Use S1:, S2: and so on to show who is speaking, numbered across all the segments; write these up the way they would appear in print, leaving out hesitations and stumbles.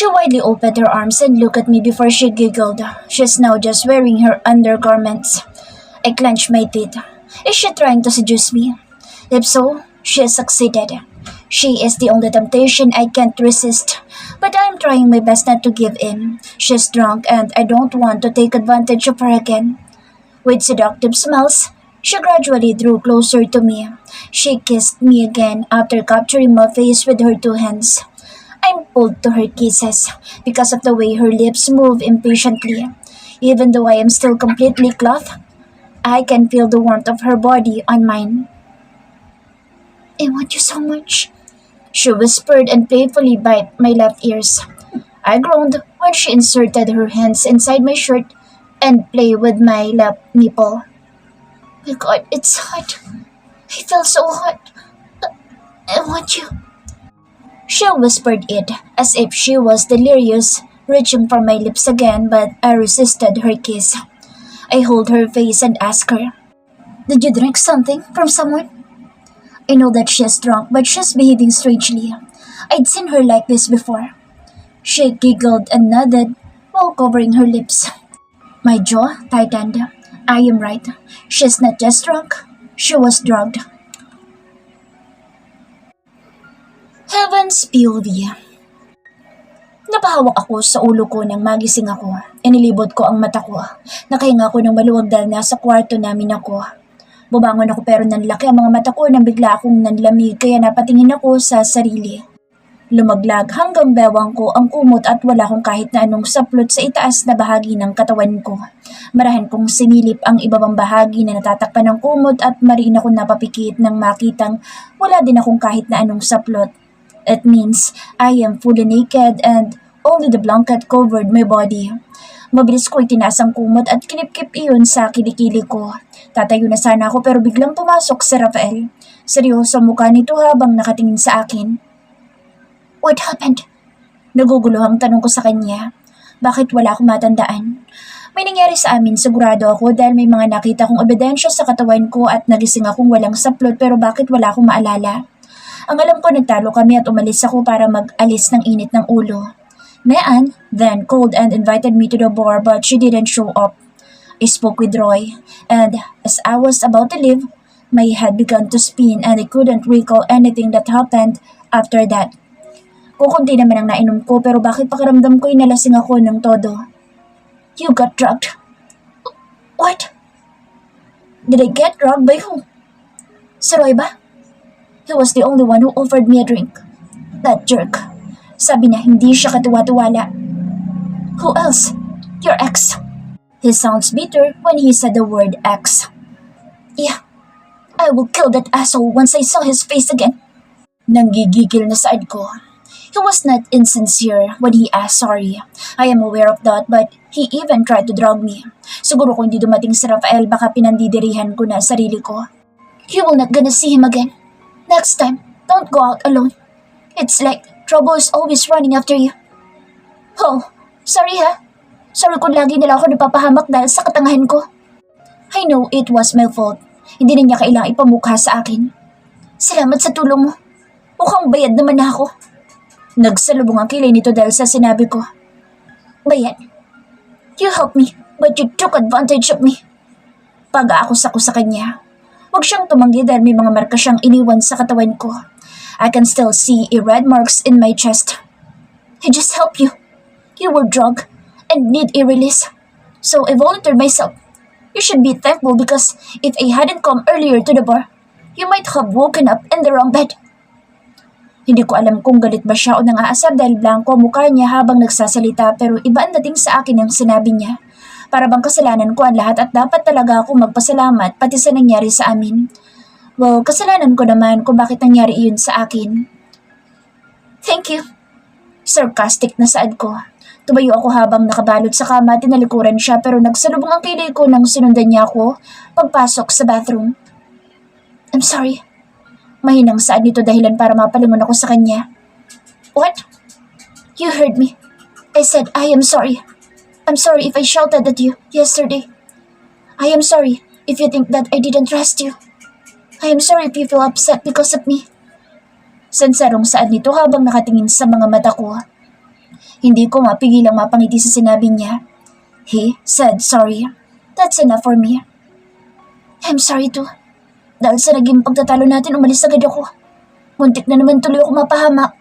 S1: She widely opened her arms and looked at me before she giggled. She's now just wearing her undergarments. I clenched my teeth. Is she trying to seduce me? If so, she has succeeded. She is the only temptation I can't resist. But I'm trying my best not to give in. She's drunk and I don't want to take advantage of her again. With seductive smiles, she gradually drew closer to me. She kissed me again after capturing my face with her two hands. I'm pulled to her kisses because of the way her lips move impatiently. Even though I am still completely clothed, I can feel the warmth of her body on mine. I want you so much, she whispered and playfully bit my left ears. I groaned when she inserted her hands inside my shirt and played with my left nipple. My God, it's hot. I feel so hot. I want you. She whispered it as if she was delirious, reaching for my lips again, but I resisted her kiss. I hold her face and ask her, did you drink something from someone? I know that she is drunk, but she's behaving strangely. I'd seen her like this before. She giggled and nodded while covering her lips. My jaw tightened. I am right. She's not just drunk, she was drugged. Heavens POV. Napahawak ako sa ulo ko nang magising ako. Inilibot ko ang mata ko. Nakahinga ako ng maluwag dahil nasa kwarto namin ako. Bumangon ako pero nanlaki ang mga mata ko nang bigla akong nanlamig kaya napatingin ako sa sarili. Lumaglag hanggang bewang ko ang kumot at wala akong kahit na anong saplot sa itaas na bahagi ng katawan ko. Marahan kong sinilip ang ibabang bahagi na natatakpan ng kumot at mariin ako napapikit nang makitang wala din akong kahit na anong saplot. It means I am fully naked and only the blanket covered my body. Mabilis ko itinaas ang kumot at kinipkip iyon sa kilikili ko. Tatayo na sana ako pero biglang pumasok si Rafael. Seryoso ang mukha nito habang nakatingin sa akin. What happened? Naguguluhang tanong ko sa kanya. Bakit wala akong matandaan? May nangyari sa amin, sigurado ako dahil may mga nakita kong ebidensya sa katawan ko at nagising akong walang saplot pero bakit wala akong maalala? Ang alam ko nagtalo kami at umalis ako para mag-alis ng init ng ulo. Mean then called and invited me to the bar but she didn't show up. I spoke with Roy and as I was about to leave, my head began to spin and I couldn't recall anything that happened after that. Kukunti naman ang nainom ko pero bakit pakiramdam ko inalasing ako ng todo? You got drugged. What? Did I get drugged by who? Si Roy ba? He was the only one who offered me a drink. That jerk. Sabi niya hindi siya katuwa-tuwala. Who else? Your ex. He sounds bitter when he said the word ex. Yeah, I will kill that asshole once I saw his face again. Nanggigigil na saad ko. He was not insincere when he asked sorry. I am aware of that but he even tried to drug me. Siguro kung hindi dumating si Rafael baka pinandidirihan ko na sarili ko. You will not gonna see him again. Next time, don't go out alone. It's like trouble is always running after you. Oh, sorry ha. Sorry kung lagi nila ako napapahamak dahil sa katangahan ko. I know it was my fault. Hindi na niya kailangang ipamukha sa akin. Salamat sa tulong mo. Mukhang bayad naman na ako. Nagsalubong ang kilay nito dahil sa sinabi ko. Bayad? You helped me, but you took advantage of me. Pag-aakos ako sa kanya. Huwag siyang tumanggi dahil may mga marka siyang iniwan sa katawan ko. I can still see red marks in my chest. I just helped you. You were drugged and need a release. So I volunteered myself. You should be thankful because if I hadn't come earlier to the bar, you might have woken up in the wrong bed. Hindi ko alam kung galit ba siya o nangaasar dahil blanco mukha niya habang nagsasalita pero iba ang dating sa akin ang sinabi niya. Para bang kasalanan ko ang lahat at dapat talaga akong magpasalamat pati sa nangyari sa amin. Well, kasalanan ko naman kung bakit nangyari iyon sa akin. Thank you. Sarcastic na saad ko. Tumayo ako habang nakabalot sa kama at tinalikuran siya pero nagsalubong ang kilay ko nang sinundan niya ako pagpasok sa bathroom. I'm sorry. Mahinang saad nito dahilan para mapalingon ako sa kanya. What? You heard me. I said I am sorry. I'm sorry if I shouted at you yesterday. I am sorry if you think that I didn't trust you. I am sorry if you feel upset because of me. Sansarong saad nito habang nakatingin sa mga mata ko. Hindi ko mapigilang mapangiti sa sinabi niya. He said sorry. That's enough for me. I'm sorry too. Dahil sa naging pagtatalo natin, umalis agad ako. Muntik na naman tuloy ako mapahamak.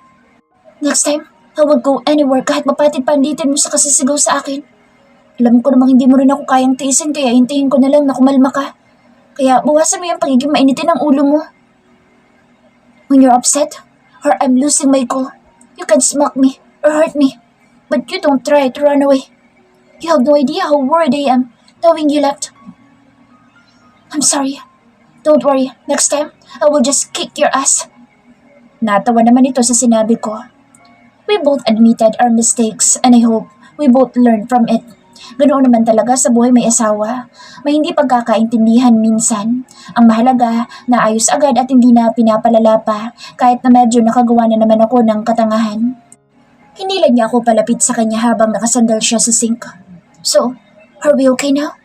S1: Next time, I won't go anywhere kahit mapatid-panditin mo sa kasisigaw sa akin. Alam ko namang hindi mo rin ako kayang tiisin kaya hintayin ko na lang na kumalma ka. Kaya bawasan mo yung pagiging mainitin ng ulo mo. When you're upset, or I'm losing my cool, you can smack me or hurt me. But you don't try to run away. You have no idea how worried I am knowing you left. I'm sorry. Don't worry, next time, I will just kick your ass. Natawa naman ito sa sinabi ko. We both admitted our mistakes and I hope we both learned from it. Ganoon naman talaga sa buhay may asawa. May hindi pagkakaintindihan minsan. Ang mahalaga, naayos agad at hindi na pinapalala pa kahit na medyo nakagawa na naman ako ng katangahan. Hinila niya ako palapit sa kanya habang nakasandal siya sa sink. So, are we okay now?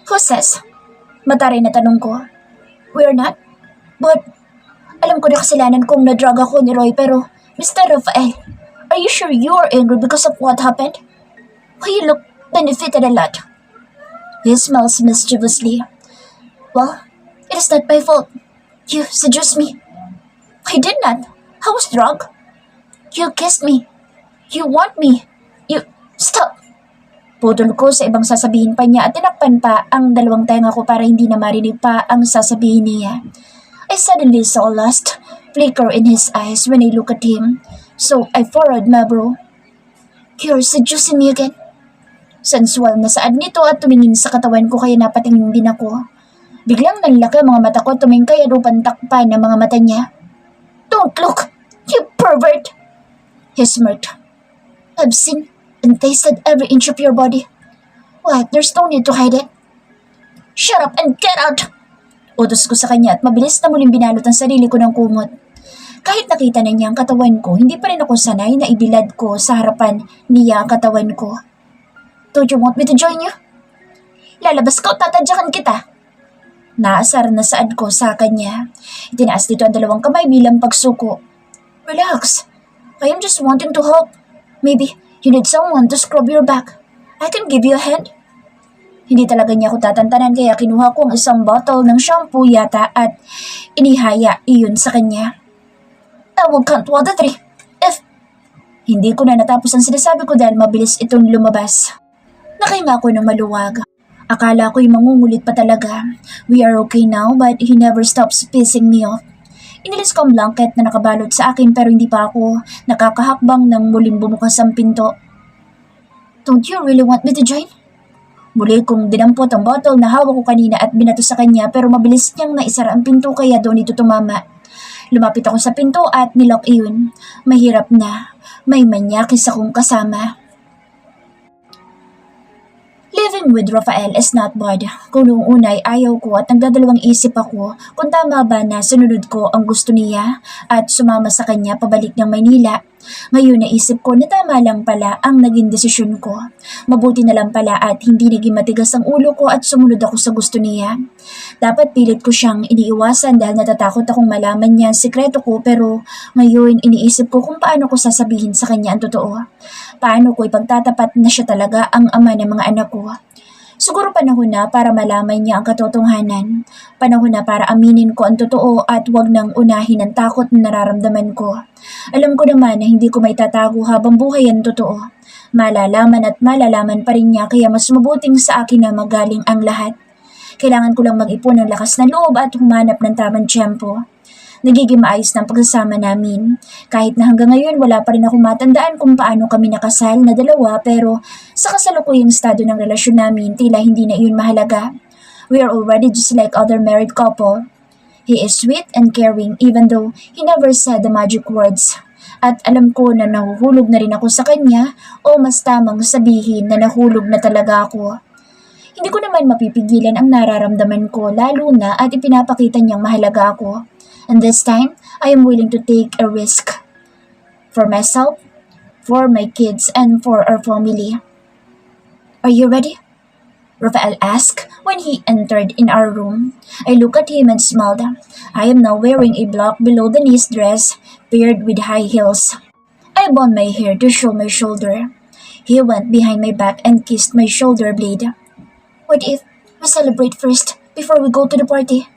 S1: Who says? Mataray na tanong ko. We're not? But, alam ko na kasalanan kong na-drug ako ni Roy pero, Mr. Rafael, are you sure you are angry because of what happened? Why you look benefited a lot? He smiles mischievously. Well, it is not my fault. You seduced me. I did not. I was drunk. You kissed me. You want me. You... Stop! Putol ko sa ibang sasabihin pa niya at tinakpan pa ang dalawang tenga ko para hindi na marinig pa ang sasabihin niya. I suddenly saw lust flicker in his eyes when I look at him, so I furrowed my brow. You're seducing me again. Sensual na saad nito at tumingin sa katawan ko kaya napatingin din ako. Biglang nanlaki ang mga mata ko tumingin kaya upang takpan ang mga mata niya. Don't look! You pervert! He smirked. I've seen and tasted every inch of your body. What? There's no need to hide it. Shut up and get out! Utos ko sa kanya at mabilis na muling binalot ang sarili ko ng kumot. Kahit nakita na niya ang katawan ko, hindi pa rin ako sanay na ibilad ko sa harapan niya ang katawan ko. Don't you want me to join you? Lalabas ka o tatadyakan kita. Naasar na saad ko sa kanya. Itinaas dito ang dalawang kamay bilang pagsuko. Relax. I am just wanting to help. Maybe you need someone to scrub your back. I can give you a hand. Hindi talaga niya ako tatantanan kaya kinuha ko ang isang bottle ng shampoo yata at inihaya iyon sa kanya. I will count 1 to 3. If... Hindi ko na natapos ang sinasabi ko dahil mabilis itong lumabas. Nakahinga ako ng maluwag. Akala ko'y mangungulit pa talaga. We are okay now but he never stops pissing me off. Inilis ko ang blanket na nakabalot sa akin pero hindi pa ako nakakahakbang nang muling bumukas ang pinto. Don't you really want me to join? Muli kong dinampot ang bottle na hawak ko kanina at binato sa kanya pero mabilis niyang naisara ang pinto kaya doon ito tumama. Lumapit ako sa pinto at nilock iyon. Mahirap na. May manyakis akong kasama. Living with Rafael is not bad. Kung noong una ay ayaw ko at nagdadalawang isip ako kung tama ba na sinunod ko ang gusto niya at sumama sa kanya pabalik ng Maynila. Ngayon naisip ko na tama lang pala ang naging desisyon ko. Mabuti na lang pala at hindi naging matigas ang ulo ko at sumunod ako sa gusto niya. Dapat pilit ko siyang iniiwasan dahil natatakot akong malaman niya ang sikreto ko pero ngayon iniisip ko kung paano ko sasabihin sa kanya ang totoo. Paano ko ipagtatapat na siya talaga ang ama ng mga anak ko. Siguro panahon na para malaman niya ang katotohanan. Panahon na para aminin ko ang totoo at wag nang unahin ang takot na nararamdaman ko. Alam ko naman na hindi ko may tatago habang buhay ang totoo. Malalaman at malalaman pa rin niya kaya mas mabuting sa akin na magaling ang lahat. Kailangan ko lang mag-ipon ng lakas ng loob at humanap ng tamang tiyempo. Nagiging maayos ng pagsasama namin. Kahit na hanggang ngayon wala pa rin akong matandaan kung paano kami nakasal na dalawa pero sa kasalukuyang estado ng relasyon namin tila hindi na iyon mahalaga. We are already just like other married couple. He is sweet and caring even though he never said the magic words. At alam ko na nahuhulog na rin ako sa kanya o mas tamang sabihin na nahulog na talaga ako. Hindi ko naman mapipigilan ang nararamdaman ko lalo na at ipinapakita niyang mahalaga ako. And this time, I am willing to take a risk. For myself, for my kids, and for our family. Are you ready? Rafael asked when he entered in our room. I looked at him and smiled. I am now wearing a black below-the-knees dress paired with high heels. I bound my hair to show my shoulder. He went behind my back and kissed my shoulder blade. What if we celebrate first before we go to the party?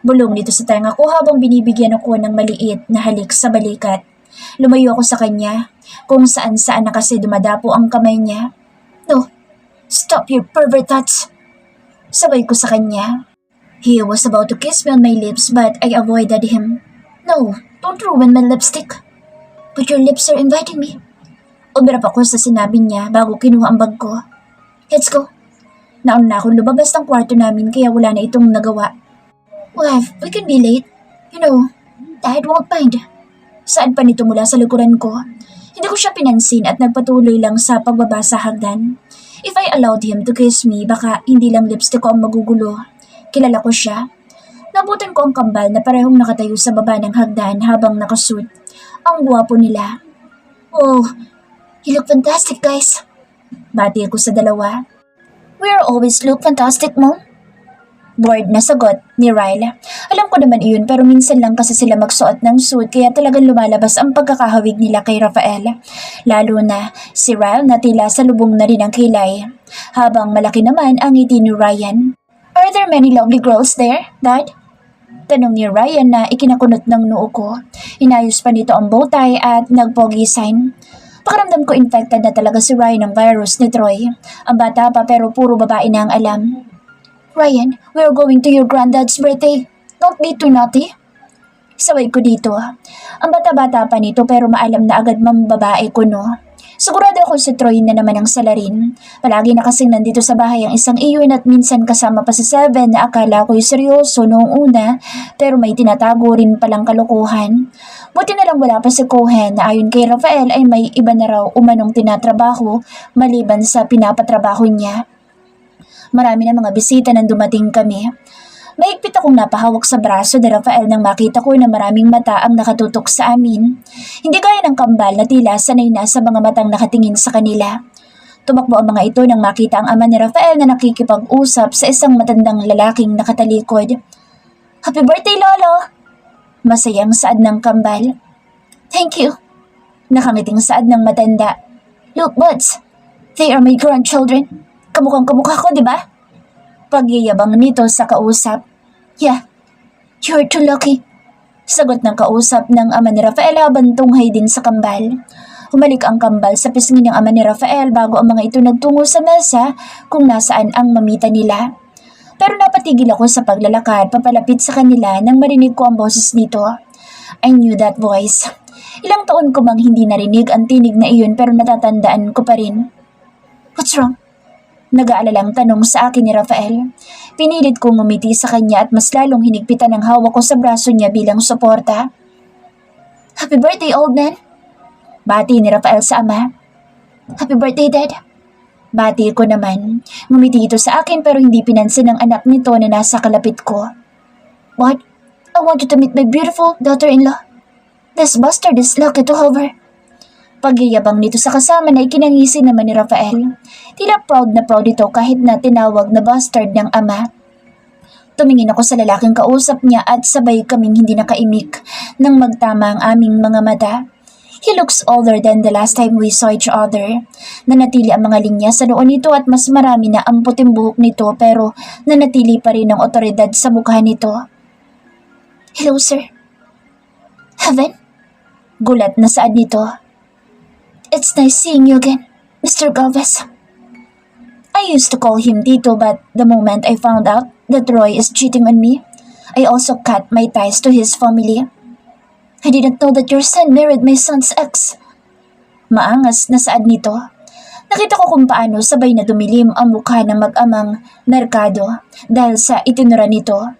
S1: Bulong nito sa tenga ko habang binibigyan ako ng maliit na halik sa balikat. Lumayo ako sa kanya, kung saan-saan na kasi dumadapo ang kamay niya. No, stop your pervert thoughts! Sabay ko sa kanya. He was about to kiss me on my lips but I avoided him. No, don't ruin my lipstick. But your lips are inviting me. Umirap ako sa sinabi niya bago kinuha ang bag ko. Let's go. Nauna na akong lumabas ng kwarto namin kaya wala na itong nagawa. Wife, we can be late. You know, Dad won't mind. Saan pa nito mula sa likuran ko? Hindi ko siya pinansin at nagpatuloy lang sa pagbaba sa hagdan. If I allowed him to kiss me, baka hindi lang lipstick ko ang magugulo. Kilala ko siya. Nabutan ko ang kambal na parehong nakatayo sa baba ng hagdan habang nakasuit. Ang guwapo nila. Oh, you look fantastic, guys. Bati ko sa dalawa. We always look fantastic, Mom. Bored na sagot ni Ryle. Alam ko naman iyon pero minsan lang kasi sila magsuot ng suit kaya talagang lumalabas ang pagkakahawig nila kay Rafael. Lalo na si Ryle na tila salubong na rin ang kilay. Habang malaki naman ang ngiti ni Ryan. Are there many lovely girls there, Dad? Tanong ni Ryan na ikinakunot ng noo ko. Inayos pa nito ang bowtie at nagpogi sign. Pakiramdam ko infected na talaga si Ryan ng virus ni Troy. Ang bata pa pero puro babae na ang alam. Ryan, we are going to your granddad's birthday. Don't be too naughty. Saway ko dito. Ang bata-bata pa nito pero maalam na agad mambabae ko, no? Sigurado ako si Troy na naman ang salarin. Palagi na kasing nandito sa bahay ang isang iyon at minsan kasama pa si Seven na akala ko'y seryoso noong una pero may tinatago rin palang kalokohan. Buti na lang wala pa si Cohen na ayon kay Rafael ay may iba na raw umanong tinatrabaho maliban sa pinapatrabaho niya. Marami na mga bisita nang dumating kami. Mahigpit akong napahawak sa braso ni Rafael nang makita ko na maraming mata ang nakatutok sa amin. Hindi gaya ng kambal na tila sanay na sa mga matang nakatingin sa kanila. Tumakbo ang mga ito nang makita ang ama ni Rafael na nakikipag-usap sa isang matandang lalaking nakatalikod. Happy birthday, Lolo! Masayang saad ng kambal. Thank you. Nakangiting saad ng matanda. Look, buds, they are my grandchildren. Kamukhang kamukha ko, di ba? Pagyayabang nito sa kausap. Yeah, you're too lucky. Sagot ng kausap ng ama ni Rafael habang tunghay din sa kambal. Humalik ang kambal sa pisngi ng ama ni Rafael bago ang mga ito nagtungo sa mesa kung nasaan ang mamita nila. Pero napatigil ako sa paglalakad papalapit sa kanila nang marinig ko ang boses nito. I knew that voice. Ilang taon ko mang hindi narinig ang tinig na iyon pero natatandaan ko pa rin. What's wrong? Nag-aalalang tanong sa akin ni Rafael. Pinilit kong ngumiti sa kanya at mas lalong hinigpitan ang hawak ko sa braso niya bilang suporta. Happy birthday, old man! Bati ni Rafael sa ama. Happy birthday, Dad! Bati ko naman. Ngumiti ito sa akin pero hindi pinansin ng anak nito na nasa kalapit ko. What? I want you to meet my beautiful daughter-in-law. This bastard is lucky to have her. Pagyayabang nito sa kasama na ikinangisi naman ni Rafael. Tila proud na proud ito kahit na tinawag na bastard ng ama. Tumingin ako sa lalaking kausap niya at sabay kaming hindi nakaimik nang magtama ang aming mga mata. He looks older than the last time we saw each other. Nanatili ang mga linya sa noon nito at mas marami na ang puting buhok nito pero nanatili pa rin ang otoridad sa mukha nito. Hello, sir. Heaven? Gulat na saad nito. It's nice seeing you again, Mr. Galvez. I used to call him Tito but the moment I found out that Roy is cheating on me, I also cut my ties to his family. I didn't know that your son married my son's ex. Maangas na saad nito. Nakita ko kung paano sabay na dumilim ang mukha ng mag-amang Mercado dahil sa itinura nito.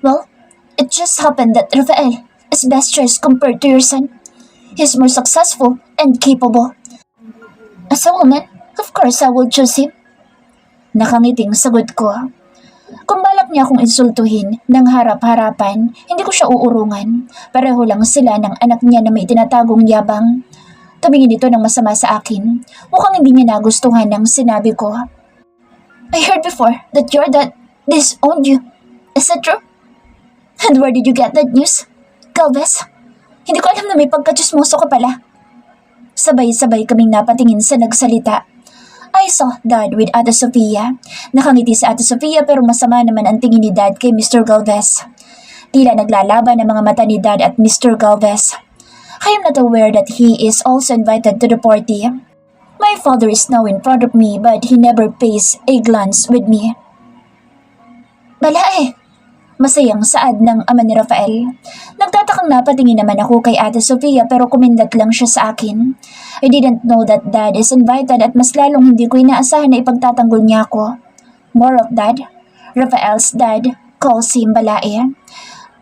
S1: Well, it just happened that Rafael is best choice compared to your son. He's more successful and capable. As a woman, of course I will choose him. Nakangiting sagot ko. Kung balak niya akong insultuhin ng harap-harapan, hindi ko siya uurungan. Pareho lang sila ng anak niya na may tinatagong yabang. Tumingin ito ng masama sa akin. Mukhang hindi niya nagustuhan ng sinabi ko. I heard before that your dad disowned you. Is that true? And where did you get that news? Galvez? Hindi ko alam na may pagkachismoso ka pala. Sabay-sabay kaming napatingin sa nagsalita. I saw Dad with Ate Sofia. Nakangiti si Ate Sofia pero masama naman ang tingin ni Dad kay Mr. Galvez. Tila naglalaban ang mga mata ni Dad at Mr. Galvez. I am not aware that he is also invited to the party. My father is now in front of me but he never pays a glance with me. Balae! Masayang saad ng ama ni Rafael. Nagtatakang napatingin naman ako kay Ate Sofia pero kumindat lang siya sa akin. I didn't know that Dad is invited at mas lalong hindi ko inaasahan na ipagtatanggol niya ako. More of Dad? Rafael's dad calls him Balae.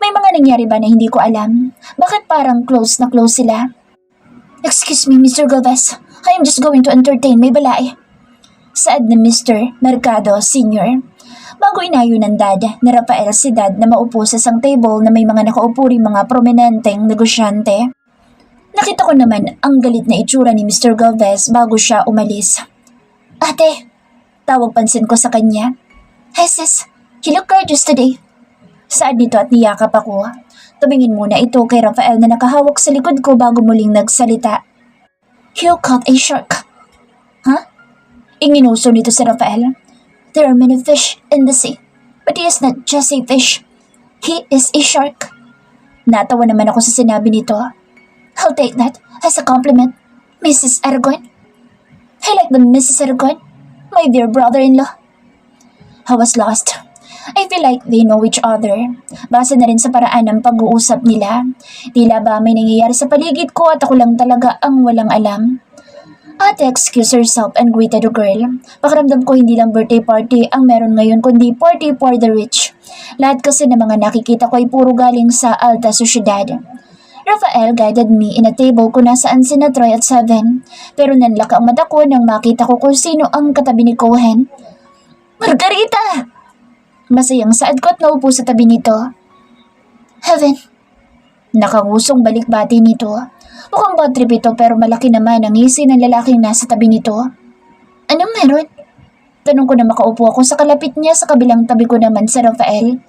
S1: May mga nangyari ba na hindi ko alam? Bakit parang close na close sila? Excuse me, Mr. Galvez. I am just going to entertain my Balae. Saad ni Mr. Mercado Sr. Bago inayo ng Dad ni Rafael si Dad na maupo sa isang table na may mga nakaupo ring mga prominenteng negosyante. Nakita ko naman ang galit na itsura ni Mr. Galvez bago siya umalis. Ate! Tawag pansin ko sa kanya. Hey sis, you look gorgeous today. Saad nito at niyakap ako. Tumingin muna ito kay Rafael na nakahawak sa likod ko bago muling nagsalita. You caught a shark. Huh? Inginuso nito si Rafael. There are many fish in the sea, but he is not just a fish. He is a shark. Natawa naman ako sa sinabi nito. I'll take that as a compliment, Mrs. Aragon. I like the Mrs. Aragon, my dear brother-in-law. I was lost. I feel like they know each other. Base na rin sa paraan ng pag-uusap nila. Tila ba may nangyayari sa paligid ko at ako lang talaga ang walang alam. Ate excused herself and greeted the girl. Pakiramdam ko hindi lang birthday party ang meron ngayon kundi party for the rich. Lahat kasi ng mga nakikita ko ay puro galing sa alta sosyedad. Rafael guided me in a table kung nasaan sina Troy at Seven. Pero nanlaka ang mata ko nang makita ko kung sino ang katabi ni Cohen. Margarita! Masayang saad ko at naupo sa tabi nito. Heaven! Nakangusong balikbati nito. Mukhang bad trip ito pero malaki naman ang ngisi ng lalaking nasa tabi nito. Anong meron? Tanong ko na makaupo ako sa kalapit niya sa kabilang tabi ko naman sa Rafael.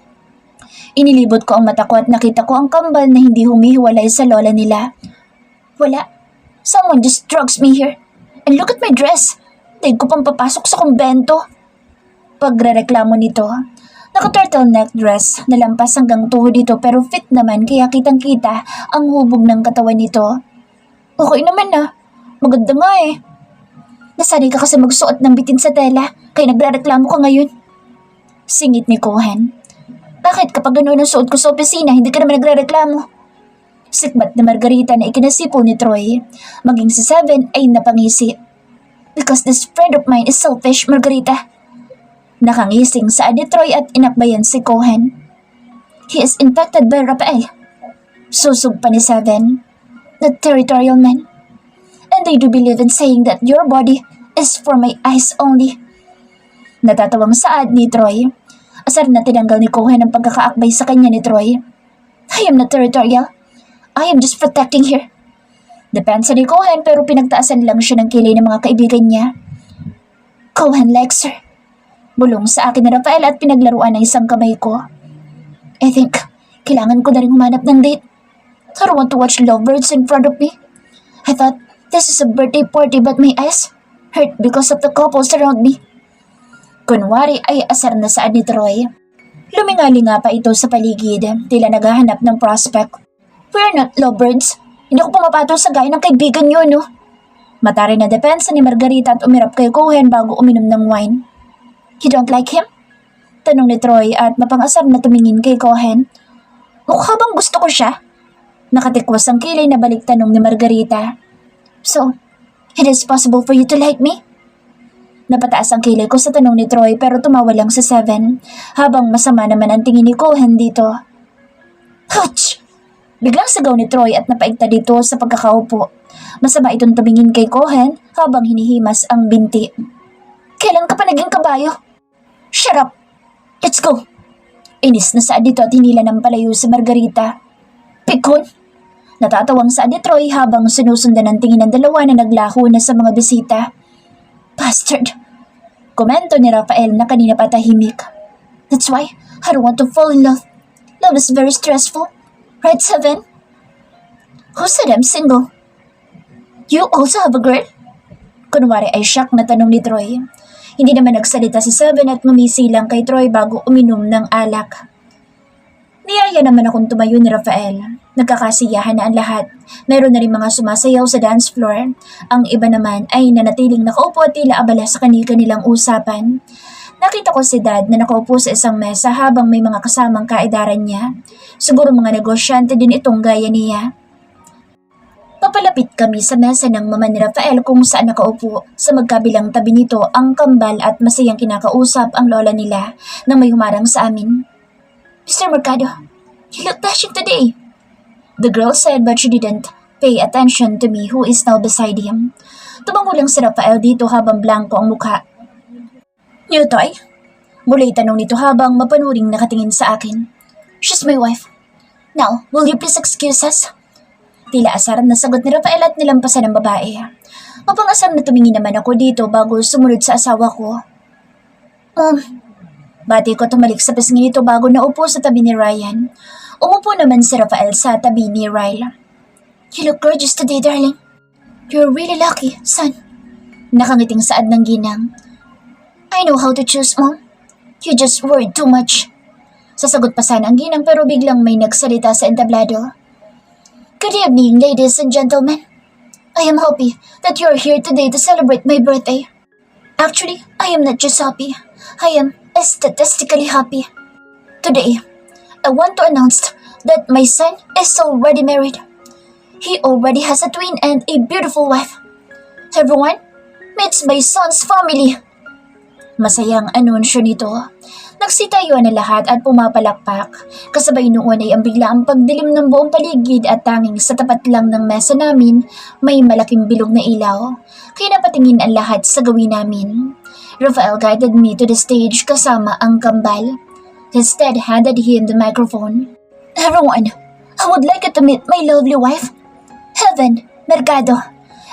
S1: Inilibot ko ang mata ko at nakita ko ang kambal na hindi humihiwalay sa lola nila. Wala. Someone just drugs me here. And look at my dress. Daig ko pang papasok sa kumbento. Pagrereklamo nito, naka-turtleneck dress na lampas hanggang tuhod ito pero fit naman kaya kitang-kita ang hubog ng katawan nito. Okay naman na. Maganda nga eh. Nasanay ka kasi magsuot ng bitin sa tela kaya nagrereklamo ka ngayon. Singit ni Cohen. Bakit kapag gano'n ang suot ko sa opisina hindi ka naman nagrereklamo? Sikbat na Margarita na ikinasipo ni Troy. Maging si Seven ay napangisi. Because this friend of mine is selfish, Margarita. Nakangising sa ni Troy at inakbayan si Cohen. He is infected by Rafael. Susog pa ni Seven. The territorial man. And they do believe in saying that your body is for my eyes only. Natatawang saad ni Troy. Asar na tinanggal ni Cohen ang pagkakaakbay sa kanya ni Troy. I am not territorial. I am just protecting here. Depensa ni Cohen pero pinagtaasan lang siya ng kilay ng mga kaibigan niya. Cohen likes her. Bulong sa akin ni Rafael at pinaglaruan ng isang kamay ko. I think kailangan ko na rin humanap ng date. I don't want to watch lovebirds in front of me. I thought this is a birthday party but my eyes hurt because of the couples around me. Kunwari ay asar na saan ni Troy. Lumingalinga pa ito sa paligid, tila naghahanap ng prospect. We're not lovebirds. Hindi ko pumapatol sa gaya ng kaibigan niyo, no? Matari na depensa ni Margarita at umirap kay Cohen bago uminom ng wine. You don't like him? Tanong ni Troy at mapangasar na tumingin kay Cohen. Mukha bang gusto ko siya? Nakatikwas ang kilay na balik tanong ni Margarita. So, it is possible for you to like me? Napataas ang kilay ko sa tanong ni Troy pero tumawa lang sa Seven habang masama naman ang tingin ni Cohen dito. Ouch! Biglang sigaw ni Troy at napaigta dito sa pagkakaupo. Masama itong tumingin kay Cohen habang hinihimas ang binti. Kailan ka pa naging kabayo? Shut up! Let's go! Inis na saad dito at hinila ng palayo si Margarita. Pikon! Natatawang saad ni Troy habang sinusundan ang tingin ng dalawa na naglaho na sa mga bisita. Bastard! Komento ni Rafael na kanina pa tahimik. That's why I don't want to fall in love. Love is very stressful. Right, Seven? Who said I'm single? You also have a girl? Kunwari ay shock na tanong ni Troy. Hindi naman nagsalita si Seven at ngumisi lang kay Troy bago uminom ng alak. Niyaya naman akong tumayo ni Rafael. Nagkakasiyahan na ang lahat. Meron na rin mga sumasayaw sa dance floor. Ang iba naman ay nanatiling nakaupo at tila abala sa kanilang usapan. Nakita ko si Dad na nakaupo sa isang mesa habang may mga kasamang kaedaran niya. Siguro mga negosyante din itong gaya niya. Papalapit kami sa mesa ng mama ni Rafael kung saan nakaupo. Sa magkabilang tabi nito ang kambal at masayang kinakausap ang lola nila na may humarang sa amin. Mr. Mercado, you look dashing today. The girl said but she didn't pay attention to me who is now beside him. Tumango lang si Rafael dito habang blanco ang mukha. New toy? Mula'y tanong nito habang mapanuring nakatingin sa akin. She's my wife. Now, will you please excuse us? Tila asar na sagot ni Rafael at nilampasan ng babae. Mapangasar na tumingin naman ako dito bago sumunod sa asawa ko. Bati ko tumalik sa pisngi nito bago naupo sa tabi ni Ryan. Umupo naman si Rafael sa tabi ni Ryle. You look gorgeous today, darling. You're really lucky, son. Nakangiting saad ng ginang. I know how to choose, Mom. You just worried too much. Sasagot pa sana ang ginang pero biglang may nagsalita sa entablado. Good evening, ladies and gentlemen. I am happy that you are here today to celebrate my birthday. Actually, I am not just happy. I am statistically happy. Today, I want to announce that my son is already married. He already has a twin and a beautiful wife. Everyone, meets my son's family. Masayang anunsyo nito. Nagsitayuan na lahat at pumapalakpak. Kasabay noon ay ang biglaang pagdilim ng buong paligid at tanging sa tapat lang ng mesa namin may malaking bilog na ilaw. Kaya napatingin ang lahat sa gawin namin. Rafael guided me to the stage kasama ang kambal. His dad handed him the microphone. Everyone, I would like you to meet my lovely wife, Heaven Mercado,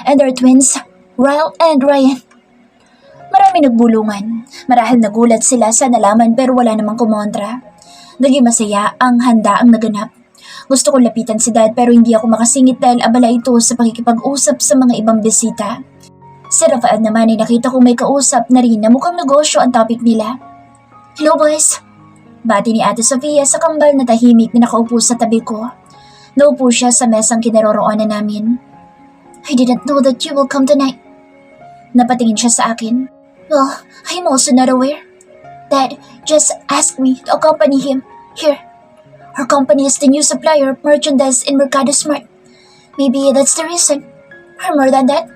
S1: and their twins, Ryle and Ryan. Marami nagbulungan. Marahil nagulat sila sa nalaman pero wala namang kumontra. Naging masaya ang handa ang naganap. Gusto kong lapitan si Dad pero hindi ako makasingit dahil abala ito sa pakikipag-usap sa mga ibang bisita. Si Rafael naman ay nakita kong may kausap na rin na mukhang negosyo ang topic nila. Hello boys! Bati ni Ate Sofia sa kambal na tahimik na nakaupo sa tabi ko. Naupo siya sa mesang kinaroroonan namin. I didn't know that you will come tonight. Napatingin siya sa akin. Well, I'm also not aware. Dad just asked me to accompany him here. Our company is the new supplier of merchandise in Mercado Smart. Maybe that's the reason. Or more than that.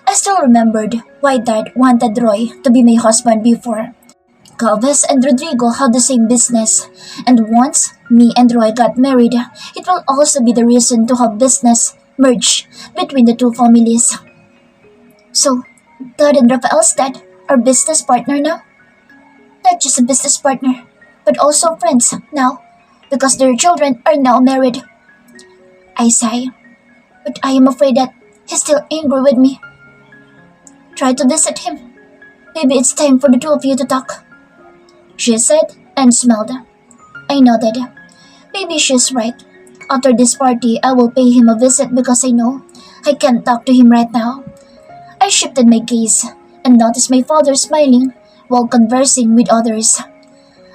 S1: I still remembered why Dad wanted Roy to be my husband before. Galvez and Rodrigo had the same business, and once me and Roy got married, it will also be the reason to have business merge between the two families. So, Dad and Rafael's dad are business partner now? Not just a business partner, but also friends now, because their children are now married. I sigh, but I am afraid that he's still angry with me. Try to visit him. Maybe it's time for the two of you to talk. She said and smiled. I nodded. Maybe she's right. After this party, I will pay him a visit because I know I can't talk to him right now. I shifted my gaze and noticed my father smiling while conversing with others.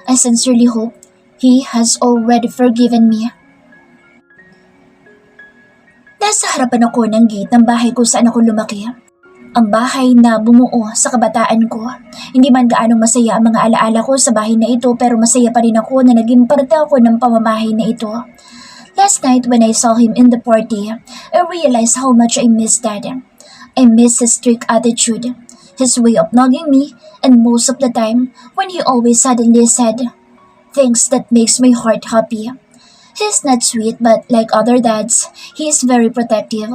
S1: I sincerely hope he has already forgiven me. Nasa harapan ako ng gate ng bahay kung saan ako lumaki. Ang bahay na bumuo sa kabataan ko. Hindi man gaanong masaya ang mga alaala ko sa bahay na ito pero masaya pa rin ako na naging parte ako ng pamamahay na ito. Last night when I saw him in the party, I realized how much I miss Dad. I miss his strict attitude, his way of nagging me, and most of the time when he always suddenly said things that makes my heart happy. He's not sweet but like other dads, he is very protective.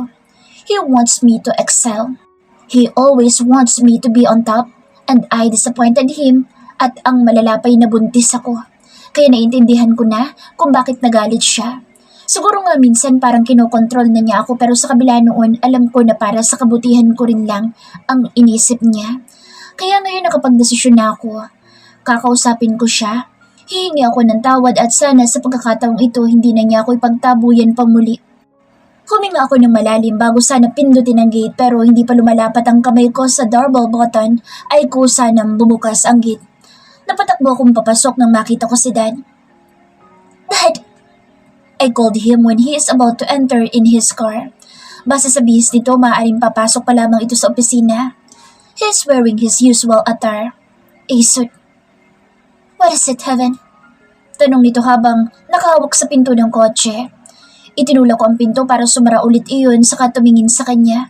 S1: He wants me to excel. He always wants me to be on top and I disappointed him at ang malalapay na buntis ako. Kaya naintindihan ko na kung bakit nagalit siya. Siguro nga minsan parang kinokontrol na niya ako pero sa kabila noon alam ko na para sa kabutihan ko rin lang ang inisip niya. Kaya ngayon nakapagdesisyon na ako. Kakausapin ko siya. Hihingi ako ng tawad at sana sa pagkakataong ito hindi na niya ako ipagtabuyan pang muli. Huminga ako ng malalim bago sana pindutin ang gate pero hindi pa lumalapat ang kamay ko sa doorbell button ay kusa nang bumukas ang gate. Napatakbo akong papasok nang makita ko si Dad. Dad! I called him when he is about to enter in his car. Base sa bihis nito, maaaring papasok pa lamang ito sa opisina. He is wearing his usual attire, a suit. What is it, Heaven? Tanong nito habang nakahawak sa pinto ng kotse. Itinulak ko ang pinto para sumara ulit iyon saka tumingin sa kanya.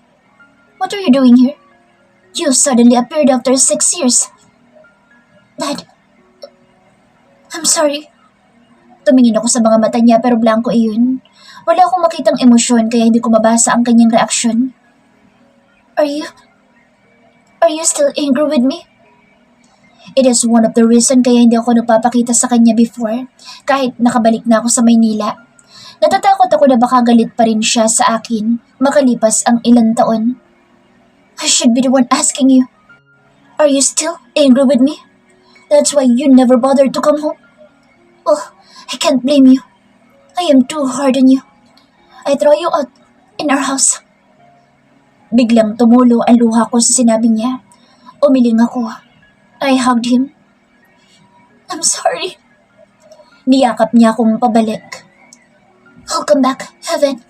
S1: What are you doing here? You suddenly appeared after 6 years. Dad, I'm sorry. Tumingin ako sa mga mata niya pero blanco iyon. Wala akong makitang emosyon kaya hindi ko mabasa ang kanyang reaksyon. Are you still angry with me? It is one of the reason kaya hindi ako nagpapakita sa kanya before kahit nakabalik na ako sa Maynila. Natatakot ako na baka galit pa rin siya sa akin makalipas ang ilang taon. I should be the one asking you. Are you still angry with me? That's why you never bothered to come home? Oh, I can't blame you. I am too hard on you. I throw you out in our house. Biglang tumulo ang luha ko sa sinabi niya. Umiling ako. I hugged him. I'm sorry. Niyakap niya akong pabalik. Welcome back, Heaven.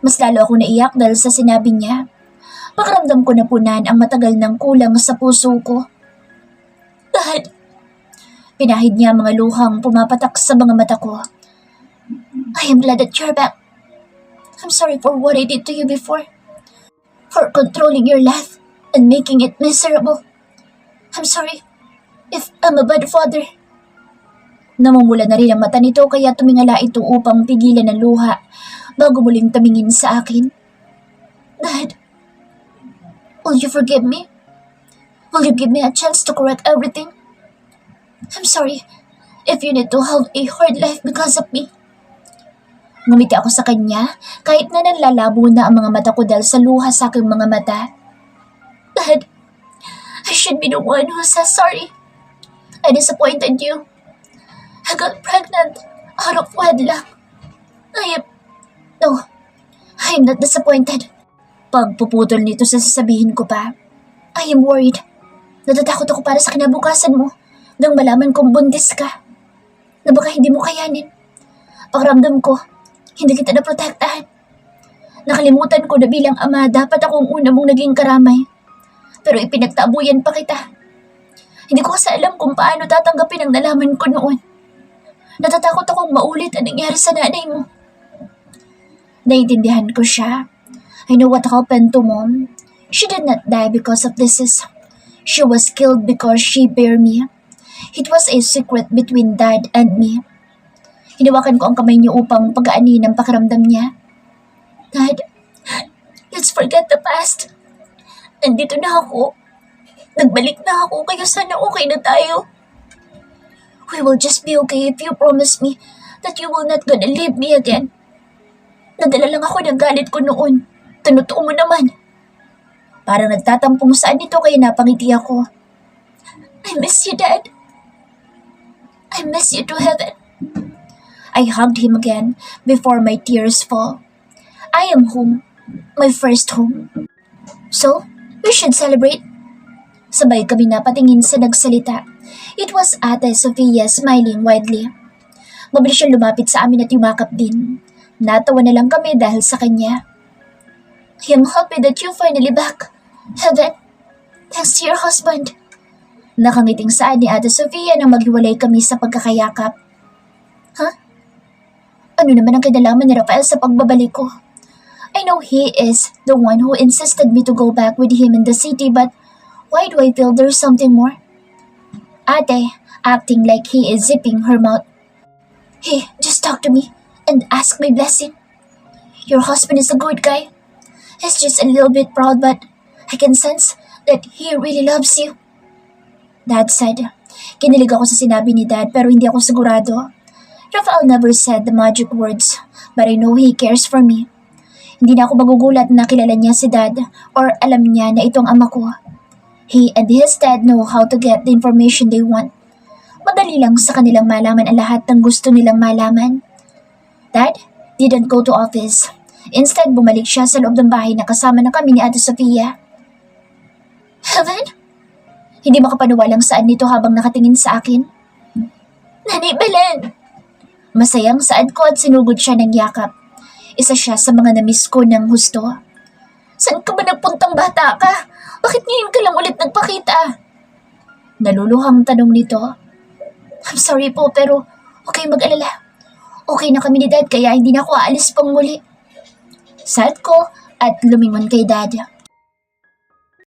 S1: Mas lalo ako naiyak dahil sa sinabi niya. Pakiramdam ko na punan ang matagal ng kulang sa puso ko. Dad! Pinahid niya mga luhang pumapatak sa mga mata ko. I am glad that you're back. I'm sorry for what I did to you before. For controlling your life and making it miserable. I'm sorry if I'm a bad father. Namumula na rin ang mata nito kaya tumingala ito upang pigilan ang luha bago muling tumingin sa akin. Dad, will you forgive me? Will you give me a chance to correct everything? I'm sorry if you need to have a hard life because of me. Ngumiti ako sa kanya kahit na nanlalabo na ang mga mata ko dahil sa luha sa aking mga mata. Dad, I should be the one who says sorry. I disappointed you. I got pregnant out of wedlock. No, I am not disappointed. Pagpuputol nito sa sasabihin ko pa, I am worried. Natatakot ako para sa kinabukasan mo nang malaman kong buntis ka. Na baka hindi mo kayanin. Pakiramdam ko, hindi kita naprotektahan. Nakalimutan ko na bilang ama dapat akong una mong naging karamay. Pero ipinagtabuyan pa kita. Hindi ko kasi alam kung paano tatanggapin ang nalaman ko noon. Natatakot akong maulit ang nangyari sa nanay mo. Naiintindihan ko siya. I know what happened to Mom. She did not die because of disease. She was killed because she bare me. It was a secret between Dad and me. Hinawakan ko ang kamay niyo upang pagaanin ang pakiramdam niya. Dad, let's forget the past. Nandito na ako. Nagbalik na ako kaya sana okay na tayo. We will just be okay if you promise me that you will not gonna leave me again. Nadala lang ako ng galit ko noon. Tinutuo mo naman. Parang nagtatampong saan nito kaya napangiti ako. I miss you, Dad. I miss you to Heaven. I hugged him again before my tears fall. I am home. My first home. So, we should celebrate. Sabay kami napatingin sa nagsalita. It was Ate Sofia smiling widely. Mabilis siyang lumapit sa amin at yumakap din. Natawa na lang kami dahil sa kanya. I am happy that you finally back, Heaven. Thanks to your husband. Nakangiting saan ni Ate Sofia nang maghiwalay kami sa pagkakayakap. Huh? Ano naman ang kinalaman ni Rafael sa pagbabalik ko? I know he is the one who insisted me to go back with him in the city but why do I feel there's something more? Ate, acting like he is zipping her mouth. Hey, just talk to me and ask my blessing. Your husband is a good guy. He's just a little bit proud but I can sense that he really loves you. Dad said. Kinilig ako sa sinabi ni Dad pero hindi ako sigurado. Rafael never said the magic words but I know he cares for me. Hindi na ako magugulat na kilala niya si Dad or alam niya na itong ama ko. He and his dad know how to get the information they want. Madali lang sa kanilang malaman ang lahat ng gusto nilang malaman. Dad didn't go to office. Instead, bumalik siya sa loob ng bahay na kasama na kami ni Ate Sofia. Heaven? Hindi makapaniwalang saan nito habang nakatingin sa akin. Nanay Belen! Masayang saad ko at sinugod siya ng yakap. Isa siya sa mga namiss ko ng husto. Saan ka ba nagpuntang bata ka? Bakit ngayon ka lang ulit nagpakita? Naluluhang tanong nito. I'm sorry po pero huwag kayong mag-alala. Okay na kami ni Dad kaya hindi na ako aalis pang muli. Sad ko at lumingon kay Dad.